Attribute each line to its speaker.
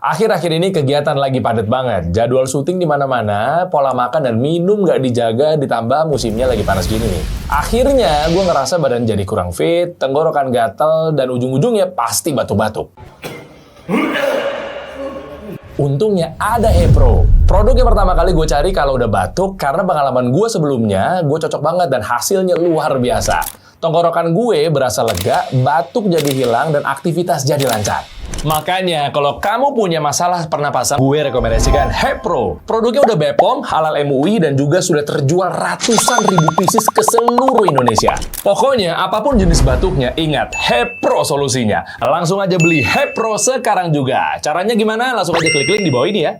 Speaker 1: Akhir-akhir ini kegiatan lagi padat banget. Jadwal syuting di mana-mana, pola makan dan minum nggak dijaga, ditambah musimnya lagi panas gini nih. Akhirnya gue ngerasa badan jadi kurang fit, tenggorokan gatel, dan ujung-ujungnya pasti batuk-batuk. Untungnya ada Hepro. Produk yang pertama kali gue cari kalau udah batuk, karena pengalaman gue sebelumnya, gue cocok banget dan hasilnya luar biasa. Tenggorokan gue berasa lega, batuk jadi hilang, dan aktivitas jadi lancar. Makanya, kalau kamu punya masalah pernapasan, gue rekomendasikan Hepro. Produknya udah BPOM, halal MUI, dan juga sudah terjual ratusan ribu pieces ke seluruh Indonesia. Pokoknya, apapun jenis batuknya, ingat, Hepro solusinya. Langsung aja beli Hepro sekarang juga. Caranya gimana? Langsung aja klik link di bawah ini ya.